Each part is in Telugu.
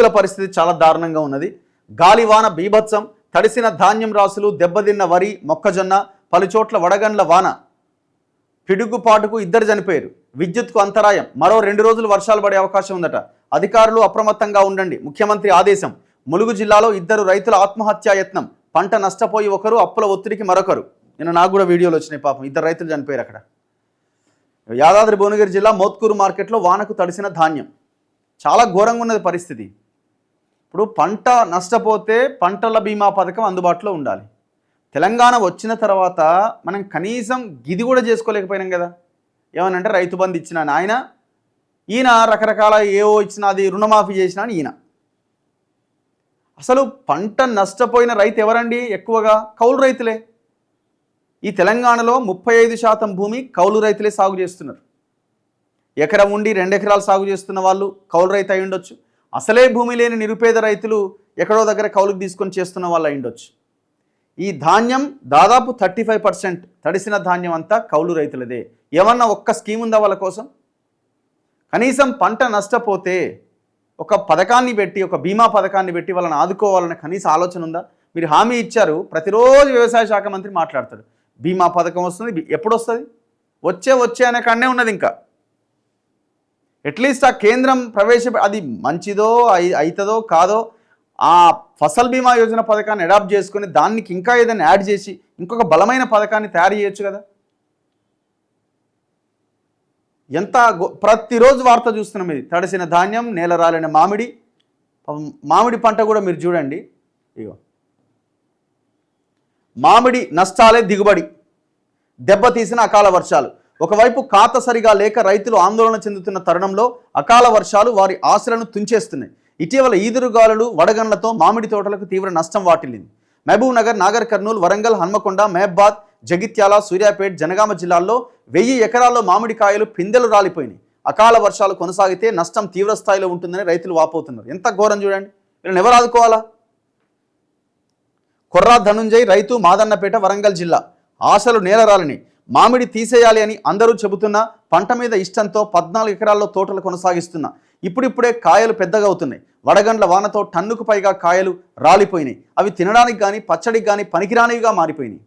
రైతుల పరిస్థితి చాలా దారుణంగా ఉన్నది. గాలివాన బీభత్సం, తడిసిన ధాన్యం రాసులు, దెబ్బతిన్న వరి, మొక్కజొన్న, పలుచోట్ల వడగండ్ల వాన, పిడుగుపాటుకు 2 చనిపోయారు. విద్యుత్కు అంతరాయం, మరో 2 రోజులు వర్షాలు పడే అవకాశం ఉందట. అధికారులు అప్రమత్తంగా ఉండండి, ముఖ్యమంత్రి ఆదేశం. ములుగు జిల్లాలో 2 రైతుల ఆత్మహత్యా యత్నం. పంట నష్టపోయి ఒకరు, అప్పుల ఒత్తిడికి మరొకరు. నిన్న నాకు కూడా వీడియోలు వచ్చినాయి, పాపం 2 రైతులు చనిపోయారు అక్కడ. యాదాద్రి భువనగిరి జిల్లా మోత్కూరు మార్కెట్లో వానకు తడిసిన ధాన్యం. చాలా ఘోరంగా ఉన్నది పరిస్థితి. ఇప్పుడు పంట నష్టపోతే పంటల బీమా పథకం అందుబాటులో ఉండాలి. తెలంగాణ వచ్చిన తర్వాత మనం కనీసం గిది కూడా చేసుకోలేకపోయినాం కదా. ఏమనంటే రైతు బంధు ఇచ్చిన ఆయన, ఈయన రకరకాల ఏవో ఇచ్చిన, అది రుణమాఫీ చేసిన ఈయన. అసలు పంట నష్టపోయిన రైతు ఎవరండి? ఎక్కువగా కౌలు రైతులే. ఈ తెలంగాణలో 35% భూమి కౌలు రైతులే సాగు చేస్తున్నారు. ఎకరం ఉండి 2 ఎకరాలు సాగు చేస్తున్న వాళ్ళు కౌలు రైతు అయి ఉండొచ్చు. అసలే భూమి లేని నిరుపేద రైతులు ఎక్కడో దగ్గర కౌలుకు తీసుకొని చేస్తున్న వాళ్ళు అయి ఉండొచ్చు. ఈ ధాన్యం దాదాపు 35% తడిసిన ధాన్యం అంతా కౌలు రైతులదే. ఏమన్నా ఒక్క స్కీమ్ ఉందా వాళ్ళ కోసం? కనీసం పంట నష్టపోతే ఒక పథకాన్ని పెట్టి, ఒక బీమా పథకాన్ని పెట్టి వాళ్ళని ఆదుకోవాలనే కనీస ఆలోచన ఉందా? మీరు హామీ ఇచ్చారు, ప్రతిరోజు వ్యవసాయ శాఖ మంత్రి మాట్లాడతాడు బీమా పథకం వస్తుంది. ఎప్పుడు వస్తుంది? వచ్చే అనే కన్నే ఉన్నది. ఇంకా అట్లీస్ట్ ఆ కేంద్రం అది మంచిదో అవుతుందో కాదో, ఆ ఫసల్ బీమా యోజన పథకాన్ని అడాప్ట్ చేసుకొని దానికి ఇంకా ఏదైనా యాడ్ చేసి ఇంకొక బలమైన పథకాన్ని తయారు చేయొచ్చు కదా. ఎంత ప్రతిరోజు వార్త చూస్తున్నాం ఇది. తడిసిన ధాన్యం, నేల రాలిన మామిడి పంట కూడా మీరు చూడండి. ఇగో మామిడి నష్టాలే దిగుబడి, దెబ్బతీసిన అకాల వర్షాలు. ఒకవైపు ఖాతా సరిగా లేక రైతులు ఆందోళన చెందుతున్న తరుణంలో అకాల వర్షాలు వారి ఆశలను తుంచేస్తున్నాయి. ఇటీవల ఈదురుగాలులు, వడగండ్లతో మామిడి తోటలకు తీవ్ర నష్టం వాటిల్లింది. మహబూబ్ నగర్, నాగర్ కర్నూలు, వరంగల్, హన్మకొండ, మహబాద్, జగిత్యాల, సూర్యాపేట్, జనగామ జిల్లాల్లో 1000 ఎకరాల్లో మామిడి కాయలు పిందెలు రాలిపోయినాయి. అకాల వర్షాలు కొనసాగితే నష్టం తీవ్ర స్థాయిలో ఉంటుందని రైతులు వాపోతున్నారు. ఎంత ఘోరం చూడండి. వీళ్ళని ఎవరు ఆదుకోవాలా? కొర్రా ధనుంజయ్ రైతు, మాదన్నపేట, వరంగల్ జిల్లా. ఆశలు నేలరాలని, మామిడి తీసేయాలి అని అందరూ చెబుతున్నా పంట మీద ఇష్టంతో 14 ఎకరాల్లో తోటలు కొనసాగిస్తున్నా. ఇప్పుడిప్పుడే కాయలు పెద్దగా అవుతున్నాయి. వడగండ్ల వానతో టన్నుకు పైగా కాయలు రాలిపోయినాయి. అవి తినడానికి కానీ పచ్చడికి కానీ పనికిరానివిగా మారిపోయినాయి.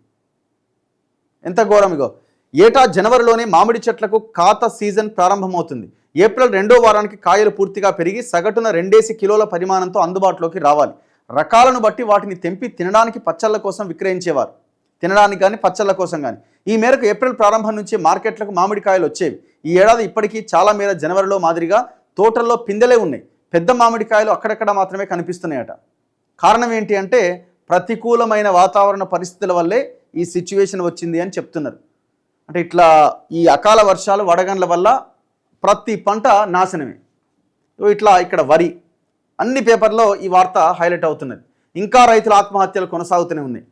ఎంత ఘోరం! ఇగో ఏటా జనవరిలోనే మామిడి చెట్లకు ఖాతా సీజన్ ప్రారంభమవుతుంది. ఏప్రిల్ 2వ వారానికి కాయలు పూర్తిగా పెరిగి సగటున 2 కిలోల పరిమాణంతో అందుబాటులోకి రావాలి. రకాలను బట్టి వాటిని తెంపి తినడానికి, పచ్చళ్ళ కోసం విక్రయించేవారు. తినడానికి కానీ పచ్చళ్ళ కోసం కానీ. ఈ మేరకు ఏప్రిల్ ప్రారంభం నుంచి మార్కెట్లకు మామిడికాయలు వచ్చేవి. ఈ ఏడాది ఇప్పటికీ చాలా మేర జనవరిలో మాదిరిగా తోటల్లో పిందెలే ఉన్నాయి. పెద్ద మామిడికాయలు అక్కడక్కడ మాత్రమే కనిపిస్తున్నాయట. కారణం ఏంటి అంటే ప్రతికూలమైన వాతావరణ పరిస్థితుల వల్లే ఈ సిచ్యువేషన్ వచ్చింది అని చెప్తున్నారు. అంటే ఇట్లా ఈ అకాల వర్షాలు, వడగండ్ల వల్ల ప్రతి పంట నాశనమే. ఇట్లా ఇక్కడ వరి, అన్ని పేపర్లో ఈ వార్త హైలైట్ అవుతున్నది. ఇంకా రైతుల ఆత్మహత్యలు కొనసాగుతూనే ఉన్నాయి.